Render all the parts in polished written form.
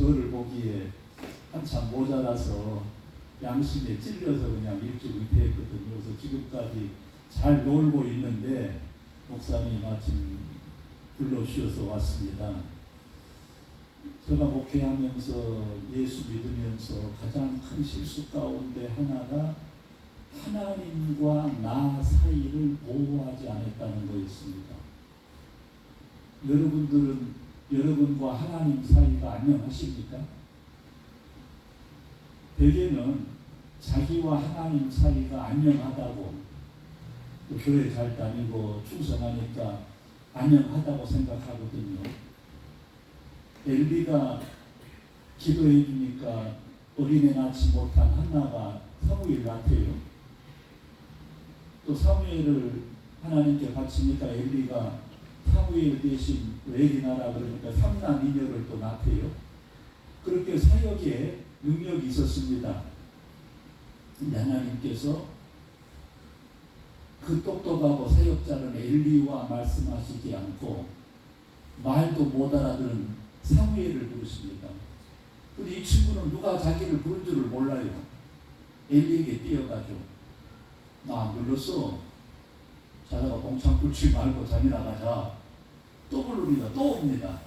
저를 보기에 한참 모자라서 양심에 찔려서 그냥 일찍 은퇴했거든요. 그래서 지금까지 잘 놀고 있는데 목사님 마침 불러주셔서 왔습니다. 제가 목회하면서 예수 믿으면서 가장 큰 실수 가운데 하나가 하나님과 나 사이를 보호하지 않았다는 거였습니다. 여러분들은 여러분과 하나님 사이가 안녕하십니까? 대개는 자기와 하나님 사이가 안녕하다고 교회 잘 다니고 충성하니까 안녕하다고 생각하거든요. 엘리가 기도해 주니까 어린애 낳지 못한 한나가 사무엘 낳대요. 또 사무엘을 하나님께 바치니까 엘리가 사무엘 대신 엘리 낳으라 그러니까 삼남 이녀를 또 낳대요. 그렇게 사역에 능력이 있었습니다. 근데 하나님께서 그 똑똑하고 사역자는 엘리와 말씀하시지 않고 말도 못 알아들은 사무엘을 부르십니다. 근데 이 친구는 누가 자기를 부른 줄을 몰라요. 엘리에게 뛰어가죠. 나 안 불렀어. 자다가 봉창 뚫지 말고 자기나 가자. 또 부릅니다. 또 옵니다.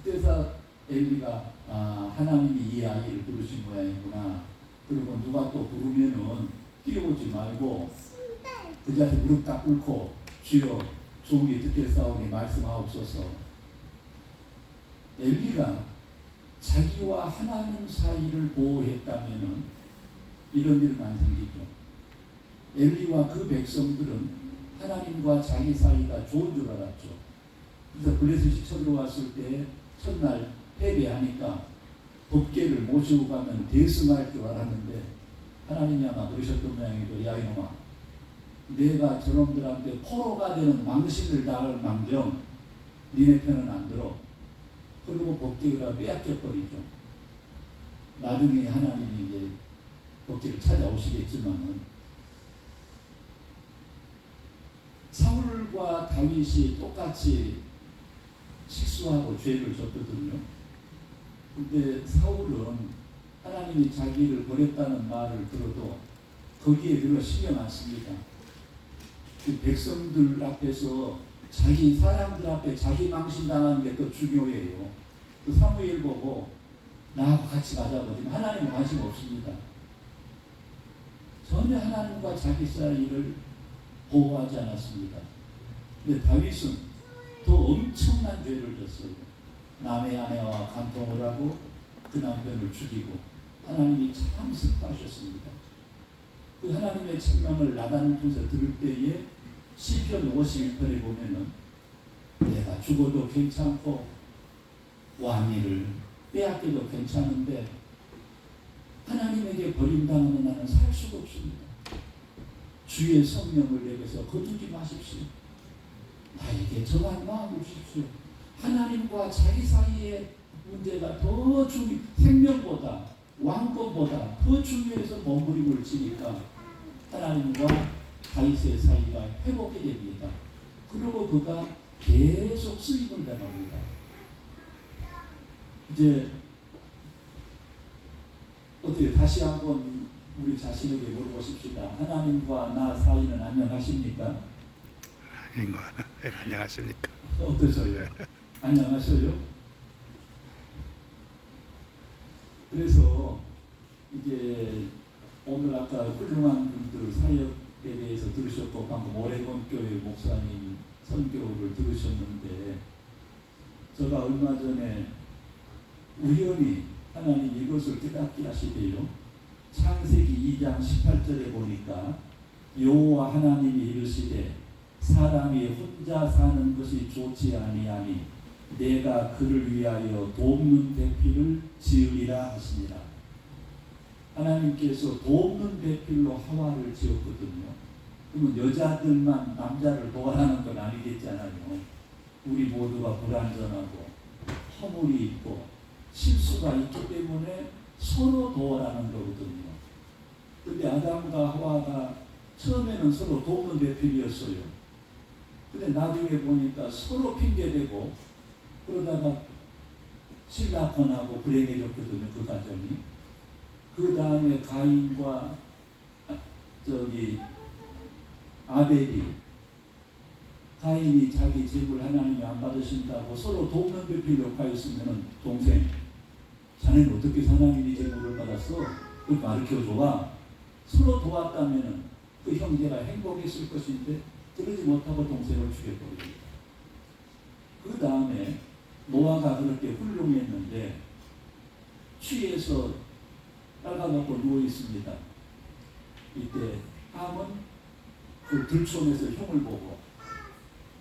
그때서 엘리가 하나님이 이 아이를 부르신 모양이구나. 그리고 누가 또 부르면은 뛰어오지 말고 그 자리에 무릎 딱 꿇고 주여 종이 듣겠사오니 말씀하옵소서. 엘리가 자기와 하나님 사이를 보호했다면은 이런 일은 안 생기죠. 엘리와 그 백성들은 하나님과 자기 사이가 좋은 줄 알았죠. 그래서 블레셋이 쳐들어왔을 때 첫날 패배하니까 법궤를 모시고 가면 대승할 줄 알았는데 하나님이 아마 그러셨던 모양이죠. 야 이놈아, 내가 저놈들한테 포로가 되는 망신을 당할 망정 니네 편은 안 들어. 그리고 법궤를 빼앗겨버리죠. 나중에 하나님이 이제 법궤를 찾아오시겠지만은 사울과 다윗이 똑같이 실수하고 죄를 졌거든요. 근데 사울은 하나님이 자기를 버렸다는 말을 들어도 거기에 별로 신경 안 씁니다. 그 백성들 앞에서 자기 사람들 앞에 자기 망신당하는 게 더 중요해요. 그 사무엘 보고 나하고 같이 가자거든요. 하나님은 관심 없습니다. 전혀 하나님과 자기 사이를 보호하지 않았습니다. 근데 다윗은 더 엄청난 죄를 졌어요. 남의 아내와 간통을 하고 그 남편을 죽이고 하나님이 참 슬퍼하셨습니다. 그 하나님의 책망을 나단 통해서 들을 때에 시편 51편에 보면은 내가 죽어도 괜찮고 왕위를 빼앗겨도 괜찮은데 하나님에게 버림당하면 나는 살 수가 없습니다. 주의 성령을 내게서 거두지 마십시오. 나에게 정한 마음을 주십시오. 하나님과 자기 사이의 문제가 더 생명보다 왕권보다 더 중요해서 머무림을 지니까 하나님과 다윗의 사이가 회복이 됩니다. 그리고 그가 계속 쓰임을 당합니다. 이제 어떻게 다시 한번 우리 자신에게 물어보십시다. 하나님과 나 사이는 안녕하십니까? 안녕하십니까? 어떠세요? 안녕하셔요? 그래서 이제 오늘 아까 훌륭한 분들 사역에 대해서 들으셨고 방금 오레곤 교회 목사님 선교를 들으셨는데 제가 얼마 전에 우연히 하나님 이것을 깨닫게 하시대요. 창세기 2장 18절에 보니까 여호와 하나님이 이르시되 사람이 혼자 사는 것이 좋지 아니하니 내가 그를 위하여 돕는 배필을 지으리라 하시니라. 하나님께서 돕는 배필로 하와를 지었거든요. 그러면 여자들만 남자를 도와라는 건 아니겠잖아요. 우리 모두가 불완전하고 허물이 있고 실수가 있기 때문에 서로 도와라는 거거든요. 근데 아담과 하와가 처음에는 서로 돕는 배필이었어요. 근데 나중에 보니까 서로 핑계대고 그러다가 신라권하고 불행해졌거든요. 그 가정이. 그 다음에 가인과 아벨이, 가인이 자기 재물 하나님이 안 받으신다고 서로 돕는 배필 역할이었으면 동생, 자네는 어떻게 하나님이 재물을 받았어? 그걸 가르쳐줘봐. 서로 도왔다면 그 형제가 행복했을 것인데 그러지 못하고 동생을 죽여버립니다. 그 다음에 노아가 그렇게 훌륭했는데 취해서 빨가먹고 누워있습니다. 이때 함은 그 들촌에서 흉을 보고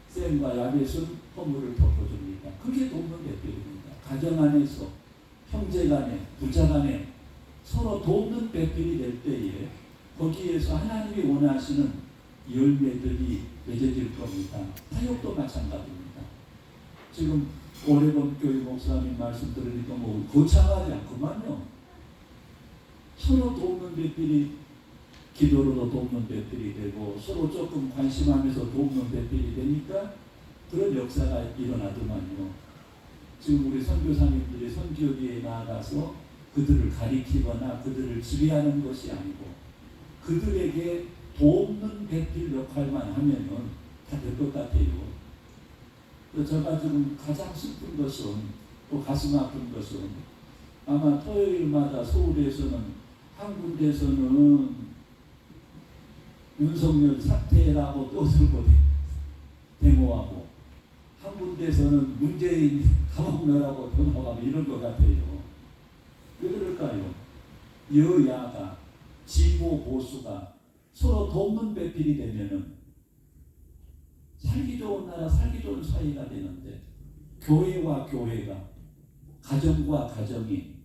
셈과 야벳은 허물을 덮어줍니다. 그게 돕는 배필입니다. 가정 안에서 형제 간에 부자 간에 서로 돕는 배필이 될 때에 거기에서 하나님이 원하시는 열매들이 맺어질 겁니다. 사역도 마찬가지입니다. 지금 오래본 교회 목사님 말씀 들으니까 뭐 거창하지 않구만요. 서로 돕는 배필이 기도로도 돕는 배필이 되고 서로 조금 관심하면서 돕는 배필이 되니까 그런 역사가 일어나더만요. 지금 우리 선교사님들이 선교지에 나가서 그들을 가리키거나 그들을 지배하는 것이 아니고 그들에게 돕는 배필 역할만 하면은 다 될 것 같아요. 제가 지금 가장 슬픈 것은 또 가슴 아픈 것은 아마 토요일마다 서울에서는 한 군데에서는 윤석열 사퇴라고 떠들고 데모하고 한 군데에서는 문재인 감옥 넣으라고 데모하고 이런 것 같아요. 왜 그럴까요? 여야가 진보 보수가 서로 돕는 배필이 되면은 살기 좋은 나라, 살기 좋은 사회가 되는데 교회와 교회가 가정과 가정이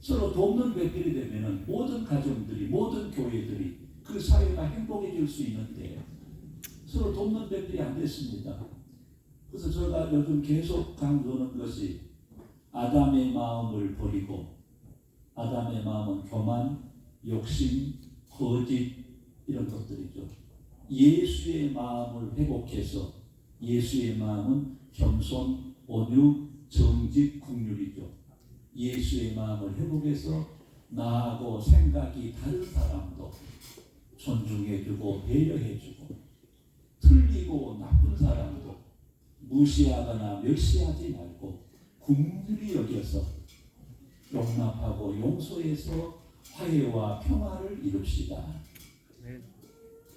서로 돕는 배필이 되면은 모든 가정들이 모든 교회들이 그 사회가 행복해질 수 있는데 서로 돕는 배필이 안 됐습니다. 그래서 제가 요즘 계속 강조하는 것이 아담의 마음을 버리고 아담의 마음은 교만, 욕심, 거짓 이런 것들이죠. 예수의 마음을 회복해서 예수의 마음은 겸손, 온유, 정직, 긍휼이죠. 예수의 마음을 회복해서 나하고 생각이 다른 사람도 존중해주고 배려해주고 틀리고 나쁜 사람도 무시하거나 멸시하지 말고 긍휼히 여겨서 용납하고 용서해서 화해와 평화를 이룹시다.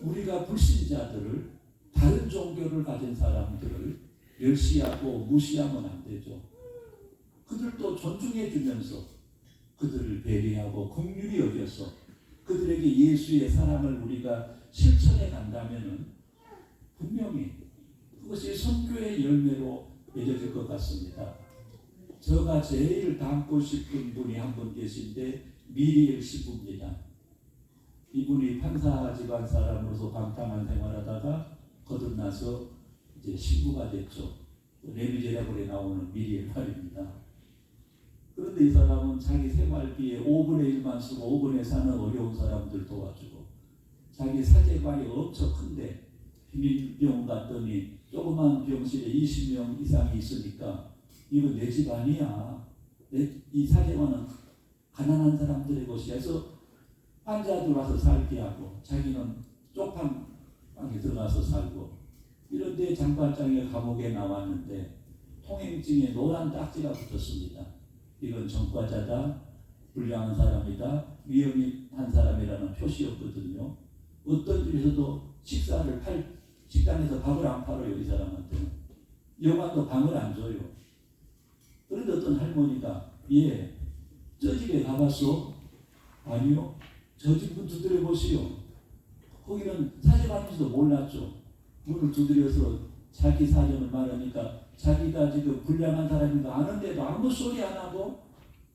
우리가 불신자들을 다른 종교를 가진 사람들을 멸시하고 무시하면 안 되죠. 그들도 존중해 주면서 그들을 배려하고 긍휼히 여겨서 그들에게 예수의 사랑을 우리가 실천해 간다면 분명히 그것이 선교의 열매로 맺어질 것 같습니다. 제가 제일 닮고 싶은 분이 한 분 계신데 미리엘 신부입니다. 이분이 판사 집안 사람으로서 방탕한 생활하다가 거듭나서 이제 신부가 됐죠. 레미제라블에 나오는 미리엘 말입니다. 그런데 이 사람은 자기 생활비에 5분의 1만 쓰고 5분의 4는 어려운 사람들 도와주고 자기 사제관이 엄청 큰데 비밀병원 갔더니 조그만 병실에 20명 이상이 있으니까 이거 내 집 아니야. 이 사제관은 가난한 사람들의 곳이야. 그래서 환자들 와서 살게 하고 자기는 쪽방 방에 들어가서 살고 이런데 장발장에 감옥에 나왔는데 통행증에 노란 딱지가 붙었습니다. 이건 전과자다, 불량한 사람이다, 위험한 사람이라는 표시였거든요. 어떤 집에서도 식당에서 밥을 안 팔아요. 이 사람한테는 여관도 방을 안 줘요. 그런데 어떤 할머니가 저 집에 가봤어? 아니요. 저 집 문 두드려 보시오. 거기는 사제관인지도 몰랐죠. 문을 두드려서 자기 사정을 말하니까 자기가 지금 불량한 사람인 거 아는데도 아무 소리 안 하고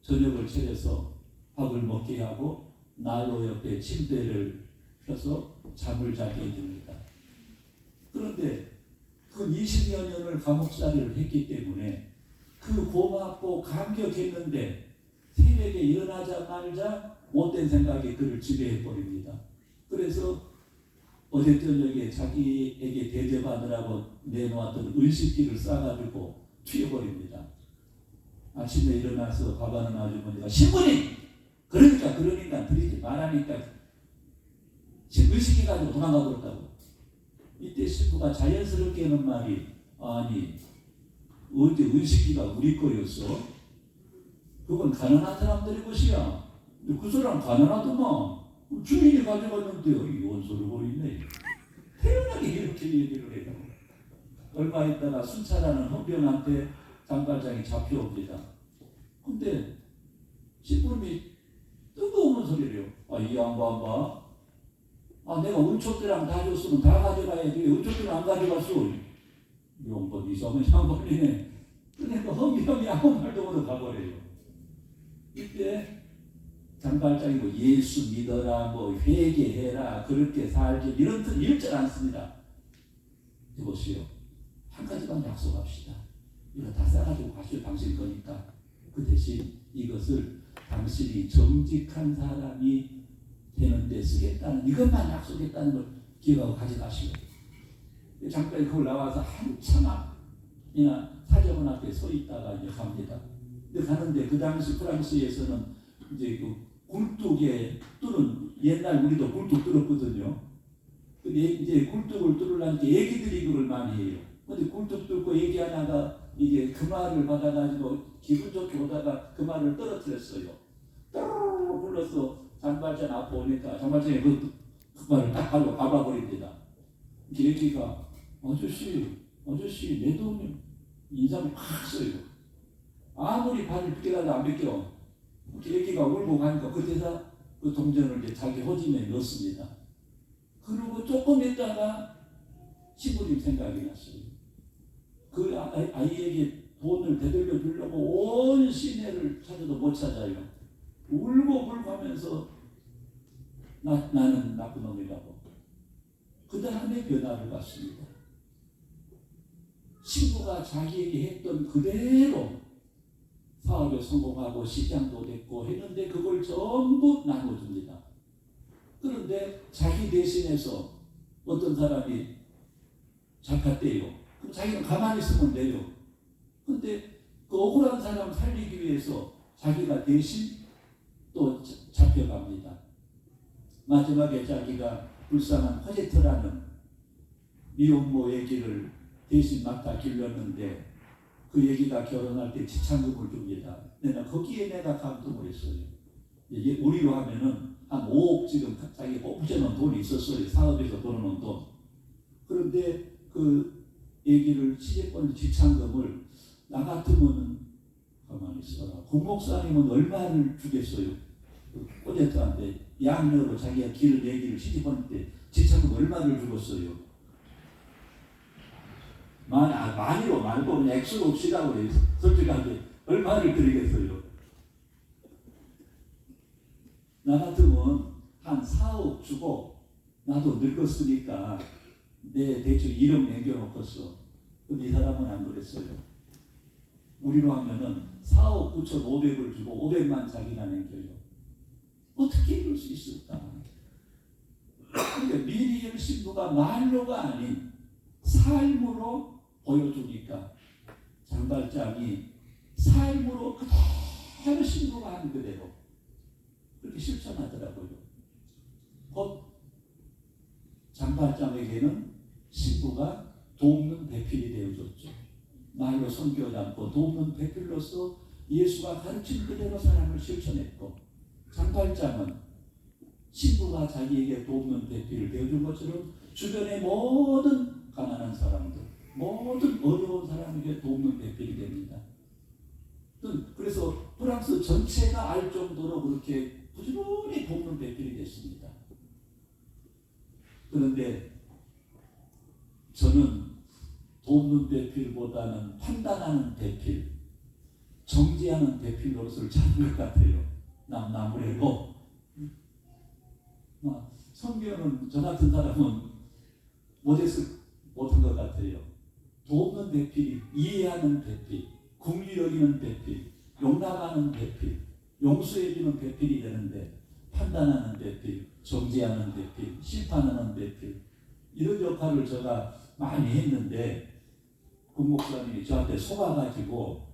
저녁을 차려서 밥을 먹게 하고 난로 옆에 침대를 펴서 잠을 자게 해줍니다. 그런데 그 20여 년을 감옥살이를 했기 때문에 그 고맙고 감격했는데 새벽에 일어나자마자 못된 생각이 그를 지배해버립니다. 그래서 어제 저녁에 자기에게 대접하느라고 내놓았던 의식기를 싸가지고 튀어버립니다. 아침에 일어나서 밥하는 아주머니가 신부님! 그러니까 그런 인간 들이지 말하니까 의식해가지고 도망가 버렸다고. 이때 신부가 자연스럽게 하는 말이 아니 어제 의식기가 우리 거였어? 그건 가난한 사람들의 것이야. 그 사람 가난하더만 주인이 가져갔는데요. 이건 소리 버리네. 태연하게 이렇게 얘기를 해요. 얼마 있다가 순찰하는 헌병한테 장발장이 잡혀옵니다. 근데 신부님이 뜨거운 소리를 해요. 이 양반 봐. 내가 은총대랑 다 줬으면 다 가져가야지. 은총대는 안 가져갔어. 용법 이상한 양반이네. 그러니까 헌병이 아무 말도 못하고 가버려요. 이때 장발장이 뭐 예수 믿어라, 뭐 회개해라, 그렇게 살지 이런 뜻 일절 않습니다. 여보세요. 한 가지만 약속합시다. 이거 다 싸가지고 가실 당신 거니까 그 대신 이것을 당신이 정직한 사람이 되는데 쓰겠다는 이것만 약속했다는 걸 기억하고 가져가시오. 장발이 그걸 나와서 한참이나 사정원 앞에 서 있다가 이제 갑니다. 근데 가는데 그 당시 프랑스에서는 이제 그 굴뚝에 뚫은 옛날 우리도 굴뚝 뚫었거든요. 근데 이제 굴뚝을 뚫으려니까 애기들이 그걸 많이 해요. 근데 굴뚝 뚫고 애기 하나가 이게 그 말을 받아가지고 기분 좋게 오다가 그 말을 떨어뜨렸어요. 또르르 불러서 장발장 앞에 오니까 장발장이 그 말을 딱 가지고 밟아버립니다. 애기가 아저씨 내 돈 인상이 확 써요. 아무리 발을 빗겨가도 안 빗겨. 애기가 울고 가니까 그때서 그 동전을 이제 자기 호진에 넣습니다. 그리고 조금 있다가 신부님 생각이 났어요. 그 아이에게 돈을 되돌려 주려고 온 시내를 찾아도 못 찾아요. 울고 하면서 나는 나쁜 놈이라고. 그 다음에 변화를 봤습니다. 신부가 자기에게 했던 그대로 사업에 성공하고 시장도 됐고 했는데 그걸 전부 나눠줍니다. 그런데 자기 대신해서 어떤 사람이 잡혔대요. 그럼 자기는 가만히 있으면 돼요. 그런데 그 억울한 사람 살리기 위해서 자기가 대신 또 잡혀갑니다. 마지막에 자기가 불쌍한 허제트라는 미혼모 얘기를 대신 맡아 길렀는데 그 얘기가 결혼할 때 지참금을 줍니다. 내가 거기에 내가 감동을 했어요. 우리로 하면은 한 5억 지금 자기 뽑으려는 돈이 있었어요. 사업에서 벌어놓은 돈. 그런데 그 얘기를 시집권 지참금을 나 같으면 가만히 있어라. 국목사님은 얼마를 주겠어요? 그 꼬제트한테 양녀로 자기가 기를 얘기를 시집권 때 지참금 얼마를 주었어요? 많이로 말고 그냥 액수로 없이라고 해요. 솔직하게 얼마를 드리겠어요? 나 같으면 한 4억 주고 나도 늙었으니까 내 대충 1억 남겨놓겠어. 근데 이 사람은 안 그랬어요. 우리로 하면은 4억 9,500을 주고 500만 자기가 남겨요. 어떻게 이럴 수 있을까? 그러니까 미리엘 신부가 말로가 아닌 삶으로 보여주니까 장발장이 삶으로 그대로 신부가 한 그대로 그렇게 실천하더라고요. 곧 장발장에게는 신부가 돕는 배필이 되어줬죠. 말로 섬기지 않고 돕는 배필로서 예수가 가르친 그대로 사람을 실천했고, 장발장은 신부가 자기에게 돕는 배필을 되어준 것처럼 주변의 모든 가난한 사람들, 모든 어려운 사람에게 돕는 배필이 됩니다. 그래서 프랑스 전체가 알 정도로 그렇게 부지런히 돕는 배필이 됐습니다. 그런데 저는 돕는 배필보다는 판단하는 배필, 정지하는 배필로서를 찾는 것 같아요. 나무래고 성경은 저 같은 사람은 못한 것 같아요. 돕는 배필이 이해하는 배필, 긍휼히 여기는 배필, 용납하는 배필, 용서해주는 배필이 되는데 판단하는 배필, 정죄하는 배필, 심판하는 배필, 이런 역할을 제가 많이 했는데 국 목사님이 저한테 속아가지고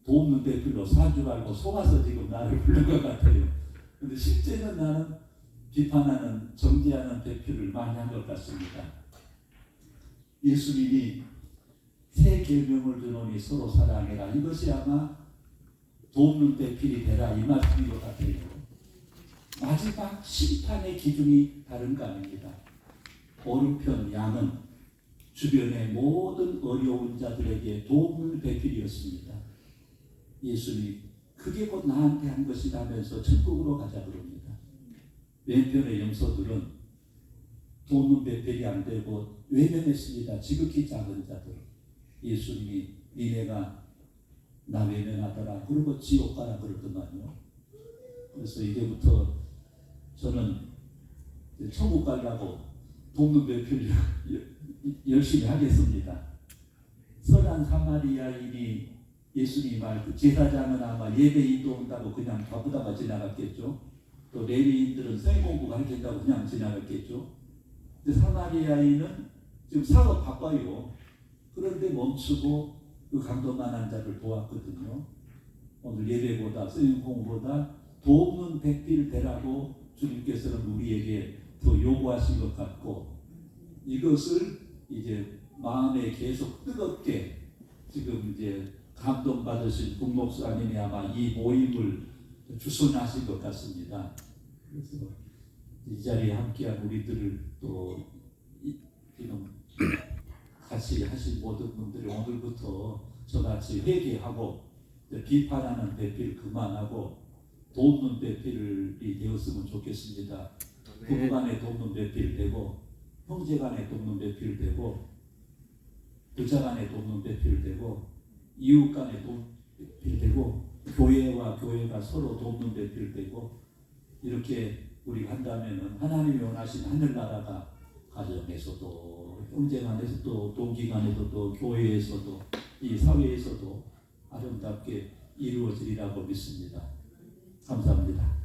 돕는 대표로 산 줄 알고 속아서 지금 나를 부른 것 같아요. 근데 실제는 나는 비판하는, 정죄하는 대표를 많이 한 것 같습니다. 예수님이 새 계명을 주노니 서로 사랑해라. 이것이 아마 돕는 대필이 되라 이 말씀인 것 같아요. 마지막 심판의 기준이 다른 거 아닙니다. 오른편 양은 주변의 모든 어려운 자들에게 도움을 베풀이었습니다. 예수님이 그게 곧 나한테 한 것이라면서 천국으로 가자 그럽니다. 왼편의 염소들은 도움을 베풀이 안 되고 외면했습니다. 지극히 작은 자들. 예수님이 니네가 나 외면하더라. 그리고 지옥 가라 그러더만요. 그래서 이제부터 저는 천국 가려고 돕는 베풀이 열심히 하겠습니다. 선한 사마리아인이 예수님 말, 그 제사장은 아마 예배인도 온다고 그냥 바쁘다가 지나갔겠죠. 또 레위인들은 새 공부 가르친다고 그냥 지나갔겠죠. 근데 사마리아인은 지금 사업 바빠요. 그런데 멈추고 그 강도만한 자를 도왔거든요. 오늘 예배보다 새 공부보다 돕는 백필 되라고 주님께서는 우리에게 더 요구하신 것 같고, 이것을 이제 마음에 계속 뜨겁게 지금 이제 감동받으신 국목사님이 아마 이 모임을 주선하신 것 같습니다. 그래서 이 자리에 함께한 우리들을 또 지금 같이 하신 모든 분들이 오늘부터 저같이 회개하고 비판하는 배필 그만하고 돕는 배필이 되었으면 좋겠습니다. 부부 간에 돕는 배필 되고, 형제 간에 돕는 배필 되고, 부자 간에 돕는 배필 되고, 이웃 간에 돕는 배필 되고, 교회와 교회가 서로 돕는 배필 되고, 이렇게 우리가 한다면은 하나님이 원하신 하늘나라가 가정에서도, 형제 간에서도, 동기 간에서도, 교회에서도, 이 사회에서도 아름답게 이루어지리라고 믿습니다. 감사합니다.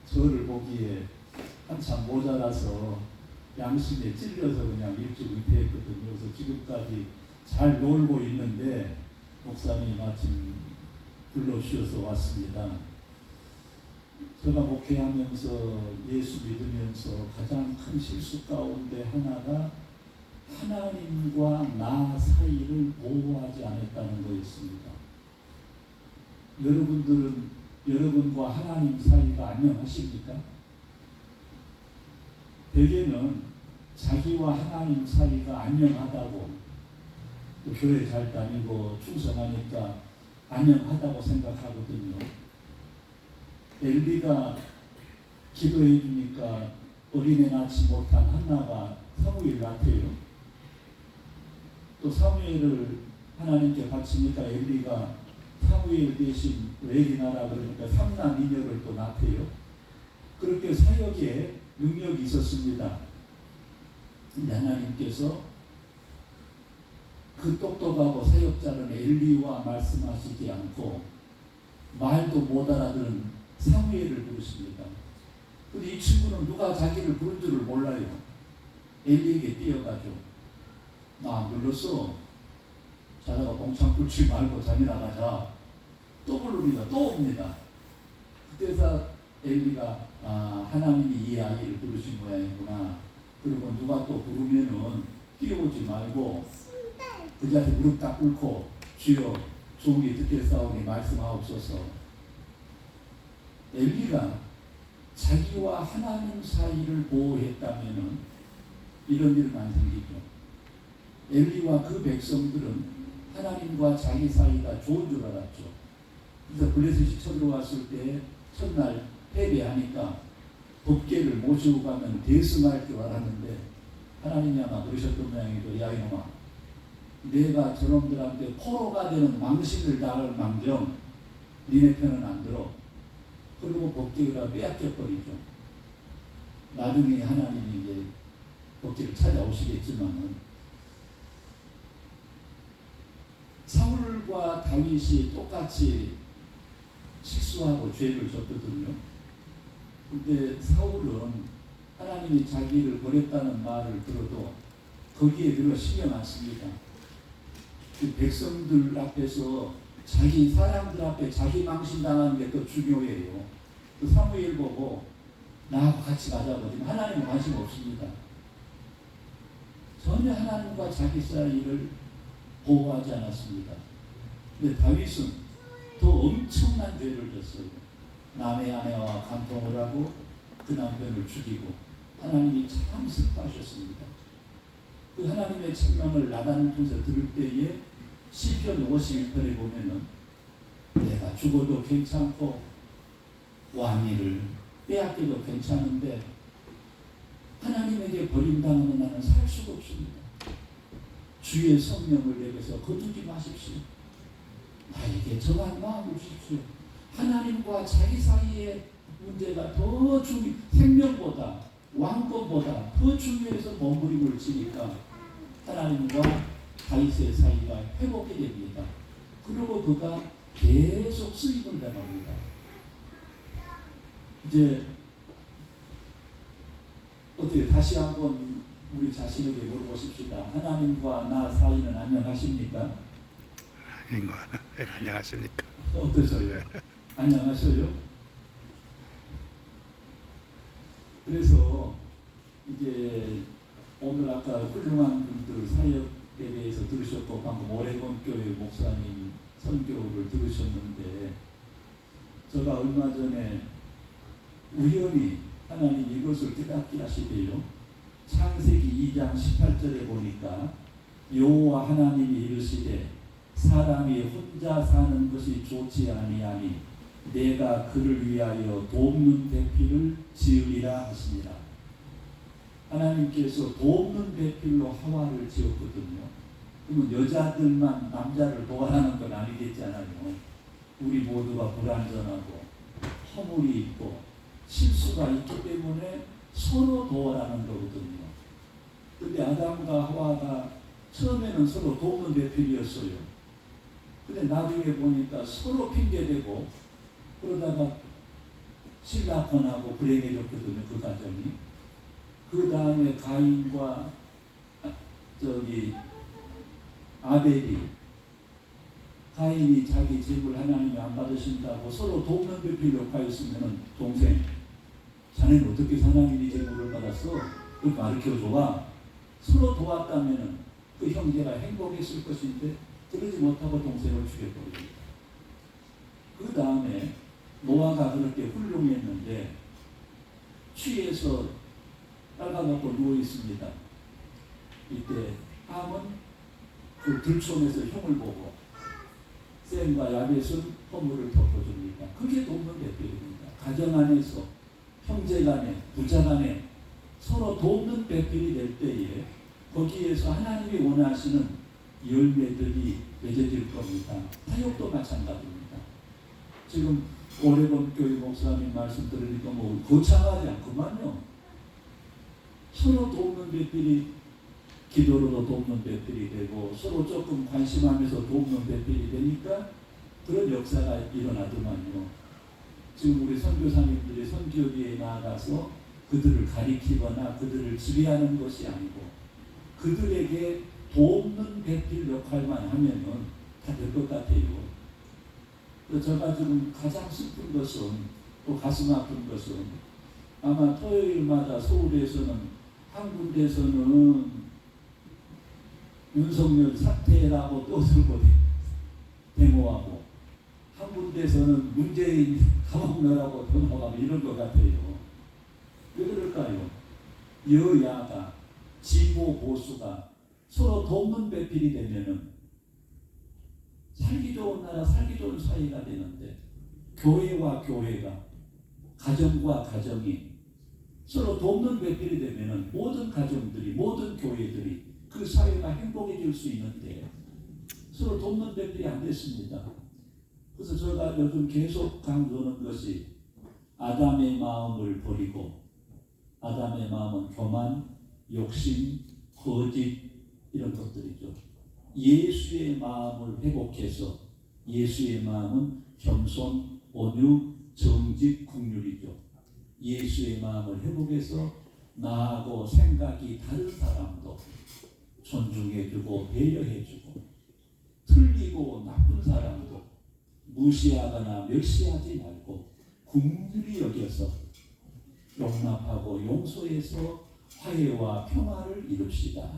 저를 보기에 한참 모자라서 양심에 찔려서 그냥 일찍 은퇴했거든요. 그래서 지금까지 잘 놀고 있는데 목사님이 마침 불러주셔서 왔습니다. 제가 목회하면서 예수 믿으면서 가장 큰 실수 가운데 하나가 하나님과 나 사이를 보호하지 않았다는 거였습니다. 여러분들은 여러분과 하나님 사이가 안녕하십니까? 대개는 자기와 하나님 사이가 안녕하다고, 또 교회 잘 다니고 충성하니까 안녕하다고 생각하거든요. 엘리가 기도해 주니까 어린애 낳지 못한 한나가 사무엘 낳대요. 또 사무엘을 하나님께 바치니까 엘리가 사무엘 대신 엘리나라 그러니까 삼남 이녀를 또 낳대요. 그렇게 사역에 능력이 있었습니다. 근데 하나님께서 그 똑똑하고 사역자는 엘리와 말씀하시지 않고 말도 못 알아들은 사무엘을 부르십니다. 근데 이 친구는 누가 자기를 부른 줄을 몰라요. 엘리에게 뛰어가죠. 나 안 불렀어. 자다가 꽁창 뚫지 말고 자기 나가자. 또 부릅니다. 또 옵니다. 그때서 엘리가 하나님이 이 아이를 부르신 모양이구나. 그리고 누가 또 부르면은 뛰어오지 말고 그 자리에 무릎 딱 꿇고 주여 종이 듣겠사오니 말씀하옵소서. 엘리가 자기와 하나님 사이를 보호했다면은 이런 일은 안 생기죠. 엘리와 그 백성들은 하나님과 자기 사이가 좋은 줄 알았죠. 그래서 블레셋이 쳐들어왔을 때 첫날 패배하니까 법궤를 모시고 가면 대승할 줄 알았는데 하나님이 아마 그러셨던 모양이죠. 야 이놈아, 내가 저놈들한테 포로가 되는 망신을 당할 망정 니네 편은 안 들어. 그리고 법궤를 빼앗겨버리죠. 나중에 하나님이 이제 법궤를 찾아오시겠지만은 사울과 다윗이 똑같이 실수하고 죄를 졌거든요. 근데 사울은 하나님이 자기를 버렸다는 말을 들어도 거기에 별로 신경 안 씁니다. 그 백성들 앞에서 자기 사람들 앞에 자기 망신당하는 게 더 중요해요. 그 사무엘 보고 나하고 같이 가자고. 지금 하나님은 관심 없습니다. 전혀 하나님과 자기 사이를 보호하지 않았습니다. 근데 다윗은 더 엄청난 죄를 졌어요. 남의 아내와 간통을 하고 그 남편을 죽이고 하나님이 참 슬퍼하셨습니다. 그 하나님의 책망을 나단을 통해서 들을 때에 시편 51편에 보면은 내가 죽어도 괜찮고 왕위를 빼앗겨도 괜찮은데 하나님에게 버림당하면 나는 살 수가 없습니다. 주의 성령을 내게서 거두지 마십시오. 나에게 정한 마음을 주십시오. 하나님과 자기 사이의 문제가 더 생명보다 왕권보다 더 중요해서 몸부림을 치니까 하나님과 다윗의 사이가 회복이 됩니다. 그리고 그가 계속 쓰임을 당합니다. 이제 어떻게 다시 한번 우리 자신에게 물어보십시다. 하나님과 나 사이는 안녕하십니까? 안녕하십니까? 어떠세요? 안녕하셔요? 그래서 이제 오늘 아까 훌륭한 분들 사역에 대해서 들으셨고 방금 오레곤 교회 목사님 선교를 들으셨는데 제가 얼마 전에 우연히 하나님 이것을 깨닫게 하시대요. 창세기 2장 18절에 보니까 여호와 하나님이 이르시되 사람이 혼자 사는 것이 좋지 아니하니 내가 그를 위하여 돕는 배필을 지으리라 하시니라. 하나님께서 돕는 배필로 하와를 지었거든요. 그러면 여자들만 남자를 도와라는 건 아니겠잖아요. 우리 모두가 불완전하고 허물이 있고 실수가 있기 때문에 서로 도와라는 거거든요. 근데 아담과 하와가 처음에는 서로 돕는 배필이었어요. 근데 나중에 보니까 서로 핑계대고 그러다가 실락혼하고 불행해졌거든요. 그 가정이. 그 다음에 가인과 아벨이 가인이 자기 집을 하나님이 안 받으신다고 서로 돕는 배필 역할이었으면 동생 자네는 어떻게 하나님이 제물을 받았어? 그렇게 가르쳐줘봐. 서로 도왔다면 그 형제가 행복했을 것인데 그러지 못하고 동생을 죽여버립니다. 그 다음에 노아가 그렇게 훌륭했는데 취해서 빨가먹고 누워있습니다. 이때 함은 그 들촌에서 형을 보고 셈과 야벳은 허물을 덮어줍니다. 그게 돕는 배필입니다. 가정 안에서 형제 간에 부자 간에 서로 돕는 배필이 될 때에 거기에서 하나님이 원하시는 열매들이 맺어질 겁니다. 사역도 마찬가지입니다. 지금 오레곤 교회 목사님 말씀 들으니까 뭐 거창하지 않구만요. 서로 돕는 배필이 기도로도 돕는 배필이 되고 서로 조금 관심하면서 돕는 배필이 되니까 그런 역사가 일어나더만요. 지금 우리 선교사님들이 선교지에 나아가서 그들을 가리키거나 그들을 지배하는 것이 아니고 그들에게 돕는 배필 역할만 하면은 다 될 것 같아요. 제가 지금 가장 슬픈 것은 또 가슴 아픈 것은 아마 토요일마다 서울에서는 한 군데서는 윤석열 사퇴라고 떠들고 데모하고 한 군데서는 문재인 감옥 넣으라고 데모하고 이런 것 같아요. 왜 그럴까요? 여야가 진보 보수가 서로 돕는 배필이 되면은 살기 좋은 나라, 살기 좋은 사회가 되는데 교회와 교회가 가정과 가정이 서로 돕는 배필이 되면은 모든 가정들이 모든 교회들이 그 사회가 행복해질 수 있는데 서로 돕는 배필이 안 됐습니다. 그래서 제가 요즘 계속 강조하는 것이 아담의 마음을 버리고 아담의 마음은 교만, 욕심, 거짓 이런 것들이죠. 예수의 마음을 회복해서 예수의 마음은 겸손, 온유, 정직, 긍휼이죠. 예수의 마음을 회복해서 나하고 생각이 다른 사람도 존중해주고 배려해주고 틀리고 나쁜 사람도 무시하거나 멸시하지 말고 긍휼히 여겨서 용납하고 용서해서 화해와 평화를 이룹시다.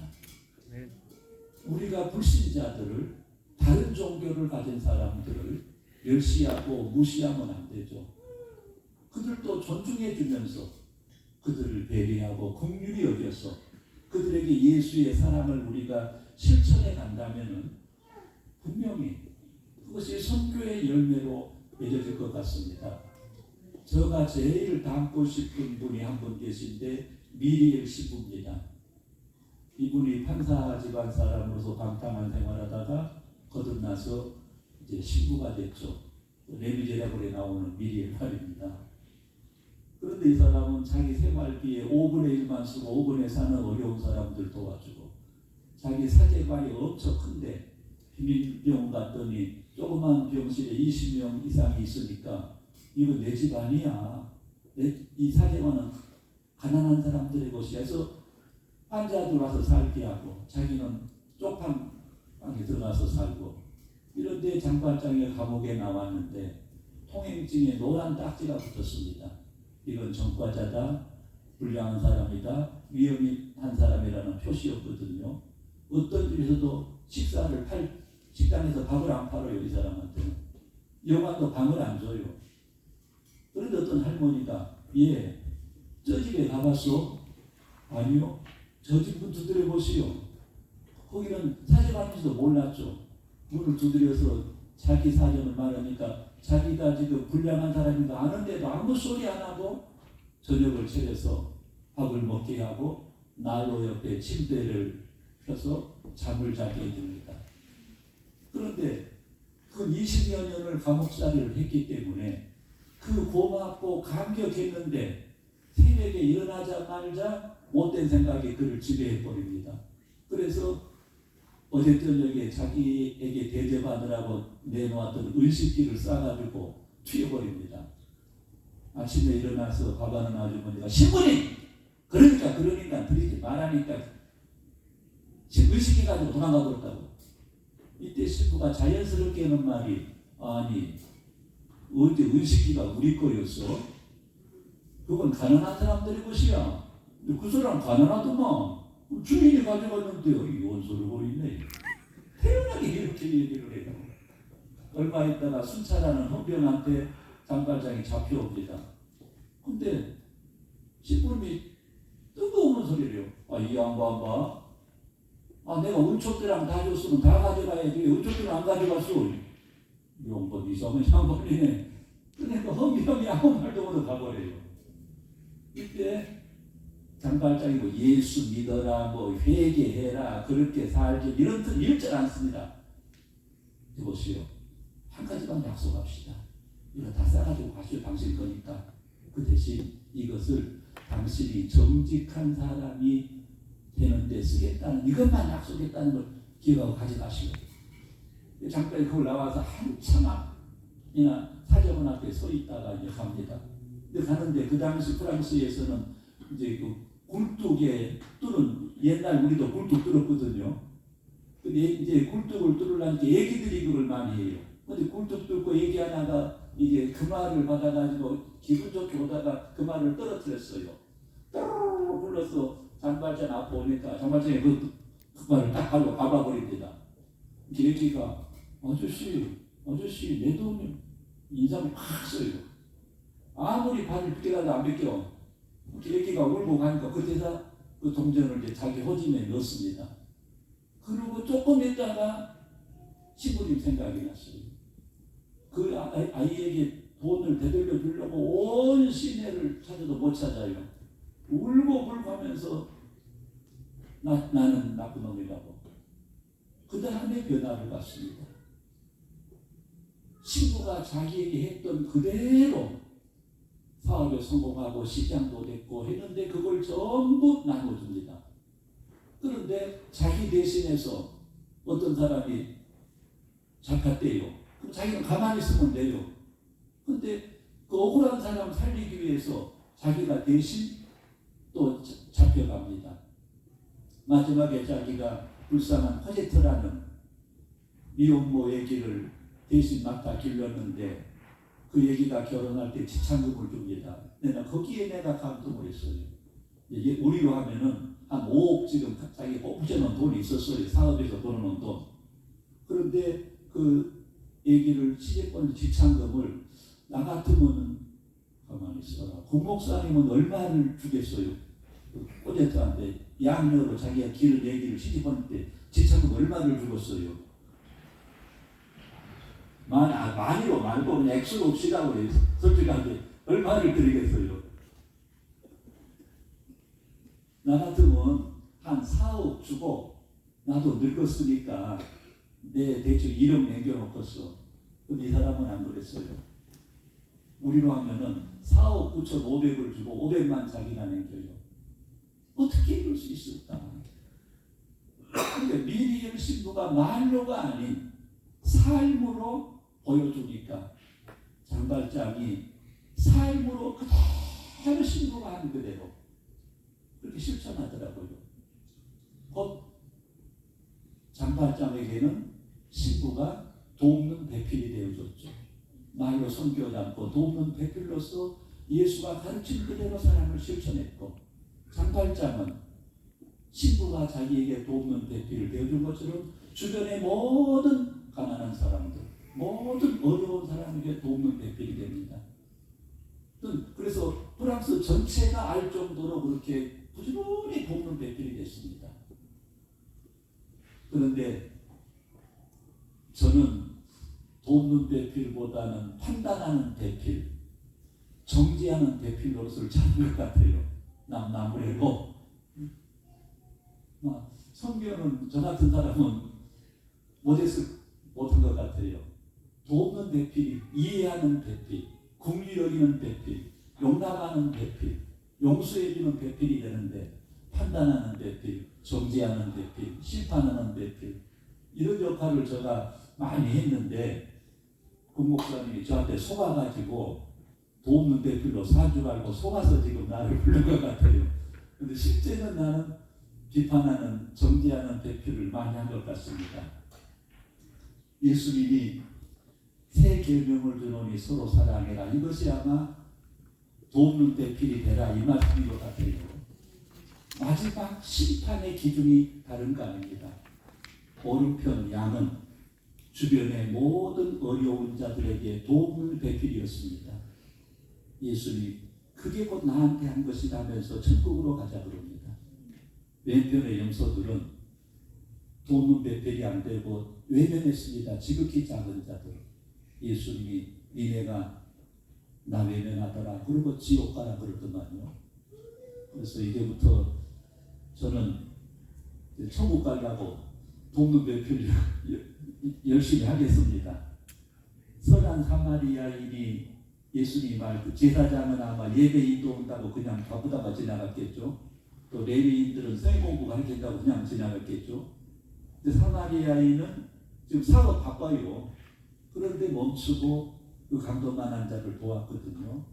우리가 불신자들을, 다른 종교를 가진 사람들을 멸시하고 무시하면 안 되죠. 그들도 존중해 주면서 그들을 배려하고 긍휼히 여겨서 그들에게 예수의 사랑을 우리가 실천해 간다면 분명히 그것이 선교의 열매로 맺어질 것 같습니다. 제가 제일 닮고 싶은 분이 한 분 계신데 미리엘 신부입니다. 이분이 판사 집안 사람으로서 방탕한 생활하다가 거듭나서 이제 신부가 됐죠. 레미제라블에 나오는 미리엘 말입니다. 그런데 이 사람은 자기 생활비에 5분의 1만 쓰고 5분에 사는 어려운 사람들 도와주고, 자기 사제관이 엄청 큰데 비밀병원 갔더니 조그만 병실에 20명 이상이 있으니까 이거 내 집 아니야. 이 사제관은 가난한 사람들의 곳이야. 그래서 환자들 와서 살게 하고 자기는 쪽방 방에 들어가서 살고, 이런데 장발장이 감옥에 나왔는데 통행증에 노란 딱지가 붙었습니다. 이건 전과자다, 불량한 사람이다, 위험한 사람이라는 표시였거든요. 어떤 집에서도 식당에서 밥을 안 팔아요. 이 사람한테는 여관도 방을 안 줘요. 그런데 어떤 할머니가 저 집에 가봤어? 아니요. 저 집은 두드려 보시오. 거기는 사제관인지도 몰랐죠. 문을 두드려서 자기 사정을 말하니까 자기가 지금 불량한 사람인가 아는데도 아무 소리 안 하고 저녁을 차려서 밥을 먹게 하고 난로 옆에 침대를 펴서 잠을 자게 해줍니다. 그런데 그 20여 년을 감옥살이를 했기 때문에 그 고맙고 감격했는데 새벽에 일어나자마자 못된 생각이 그를 지배해버립니다. 그래서 어제 저녁에 자기에게 대접하느라고 내놓았던 을식기를 싸가지고 튀어버립니다. 아침에 일어나서 밥하는 아주머니가 신부님! 그러니까 드리지 말라니까 을식기 가지고 도망가 버렸다고. 이때 신부가 자연스럽게 하는 말이, 아니 어제 을식기가 우리 거였어? 그건 가난한 사람들의 것이야. 그 사람 가난하더만 주인이 가져갔는데요. 이 원소를 보이네. 태연하게 이렇게 얘기를 해요. 얼마 있다가 순찰하는 헌병한테 장발장이 잡혀옵니다. 근데 신부님이 뜨거운 소리를 해요. 이 양반 봐. 내가 은총대랑 다 줬으면 다 가져가야지. 은총대를 안 가져갔어. 이런 이상한 양반이네. 그러니까 헌병이 아무 말도 못하고 가버려요. 이때 장발장이 예수 믿어라, 회개해라, 그렇게 살지, 이런 뜻 읽지 않습니다. 보시오. 한 가지만 약속합시다. 이거 다 싸가지고 가시오. 당신 거니까. 그 대신 이것을 당신이 정직한 사람이 되는데 쓰겠다는, 이것만 약속했다는 걸 기억하고 가져가시오. 장발이 그걸 나와서 한참이나 사정원 앞에 서 있다가 이제 갑니다. 근데 가는데 그 당시 프랑스에서는 이제 그 굴뚝에 뚫은, 옛날 우리도 굴뚝 뚫었거든요. 근데 이제 굴뚝을 뚫으려니까 애기들이 그걸 많이 해요. 근데 굴뚝 뚫고 애기 하나가 이제 그 말을 받아가지고 기분 좋게 오다가 그 말을 떨어뜨렸어요. 따르르 불러서 장발장 앞에 오니까 장발장이 그 말을 딱 하고 밟아버립니다. 애기가 아저씨 내 돈이 인상을 확 써요. 아무리 발을 빗겨가도 안 빗겨. 애기가 울고 가니까 그때서 그 동전을 이제 자기 호짐에 넣습니다. 그리고 조금 있다가 신부님 생각이 났어요. 그 아이에게 돈을 되돌려 주려고 온 시내를 찾아도 못 찾아요. 울고 불고 하면서 나는 나쁜 놈이라고. 그 다음에 변화를 봤습니다. 신부가 자기에게 했던 그대로 사업에 성공하고 시장도 됐고 했는데 그걸 전부 나눠줍니다. 그런데 자기 대신해서 어떤 사람이 잡혔대요. 그럼 자기는 가만히 있으면 돼요. 그런데 그 억울한 사람 살리기 위해서 자기가 대신 또 잡혀갑니다. 마지막에 자기가 불쌍한 코제트라는 미혼모 애기를 대신 맡아 길렀는데 그 얘기가 결혼할 때 지참금을 줍니다. 내가 거기에 내가 감동을 했어요. 이게 우리로 하면은 한 5억 지금 자기 뽑으려는 돈이 있었어요. 사업에서 벌어놓은 돈. 그런데 그 얘기를 시집권 지참금을 나 같으면은 가만히 있어라. 국목사님은 얼마를 주겠어요? 그 꼬제트한테 양녀로 자기가 기른 얘기를 시집권 때 지참금 얼마를 주었어요? 많이로 말고 그냥 액수로 없이라고 해서 솔직하게 얼마를 드리겠어요? 나 같으면 한 4억 주고 나도 늙었으니까 내 대충 1억 남겨놓겠어. 근데 이 사람은 안 그랬어요. 우리로 하면은 4억 9,500을 주고 500만 자기가 남겨요. 어떻게 이럴 수 있을까? 그러니까 미리의 신부가 말로가 아닌 삶으로 보여주니까 장발장이 삶으로 그대로 신부가 한 그대로 그렇게 실천하더라고요. 곧 장발장에게는 신부가 돕는 배필이 되어줬죠. 말로 섬기지 않고 돕는 배필로서 예수가 가르친 그대로 사랑을 실천했고, 장발장은 신부가 자기에게 돕는 배필을 되어준 것처럼 주변의 모든 가난한 사람들, 모든 어려운 사람에게 돕는 배필이 됩니다. 그래서 프랑스 전체가 알 정도로 그렇게 부지런히 돕는 배필이 됐습니다. 그런데 저는 돕는 배필보다는 판단하는 배필, 정지하는 배필로서를 찾는 것 같아요. 나무래고 성경은 저 같은 사람은 못한 것 같아요. 돕는 배필이 이해하는 배필, 긍휼히 여기는 배필, 용납하는 배필, 용서해주는 배필이 되는데 판단하는 배필, 정죄하는 배필, 심판하는 배필, 이런 역할을 제가 많이 했는데 국목사님이 저한테 속아가지고 돕는 배필로 산 줄 알고 속아서 지금 나를 부른 것 같아요. 그런데 실제는 나는 비판하는, 정죄하는 배필을 많이 한 것 같습니다. 예수님이 새 계명을 주노니 서로 사랑해라. 이것이 아마 돕는 배필이 되라 이 말씀인 것 같아요. 마지막 심판의 기준이 다른 거 아닙니다. 오른편 양은 주변의 모든 어려운 자들에게 도움을 배필이었습니다. 예수님이 그게 곧 나한테 한 것이라면서 천국으로 가자 그럽니다. 왼편의 염소들은 돕는 배필이 안 되고 외면했습니다. 지극히 작은 자들. 예수님이 니네가 나 외면하더라. 그리고 지옥 가라 그러더만요. 그래서 이제부터 저는 천국 가려고 돕는 배필을 열심히 하겠습니다. 선한 사마리아인이 예수님이 말했고, 제사장은 아마 예배인도 온다고 그냥 바쁘다가 지나갔겠죠. 또 레위인들은 쇠공부 가르친다고 그냥 지나갔겠죠. 근데 사마리아인은 지금 사업 바빠요. 그런데 멈추고 그 강도만한 자를 도왔거든요.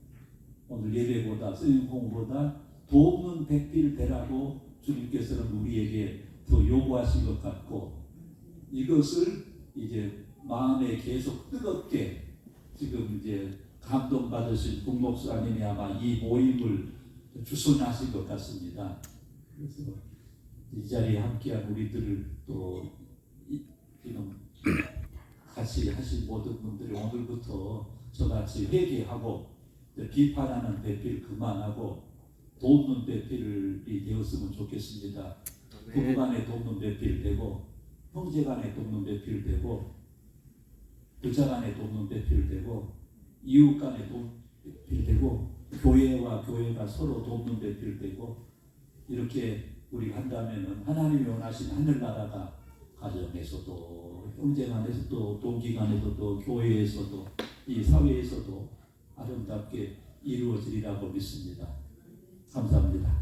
오늘 예배보다 쇠공부보다 돕는 배필 되라고 주님께서는 우리에게 더 요구하신 것 같고, 이것을 이제 마음에 계속 뜨겁게 지금 이제 감동받으신 국목사님이 아마 이 모임을 주선하신 것 같습니다. 그래서 이 자리에 함께한 우리들을 또 지금 같이 하신 모든 분들이 오늘부터 저같이 회개하고 비판하는 배필 그만하고 돕는 배필이 되었으면 좋겠습니다. 부부 간에 돕는 배필 되고, 형제 간에 돕는 배필 되고, 부자 간에 돕는 배필 되고, 이웃 간에 돕는 배필 되고, 교회와 교회가 서로 돕는 배필 되고, 이렇게 우리가 한다면 하나님이 원하신 하늘나라가 가정에서도, 형제 간에서도, 동기 간에서도, 교회에서도, 이 사회에서도 아름답게 이루어지리라고 믿습니다. 감사합니다.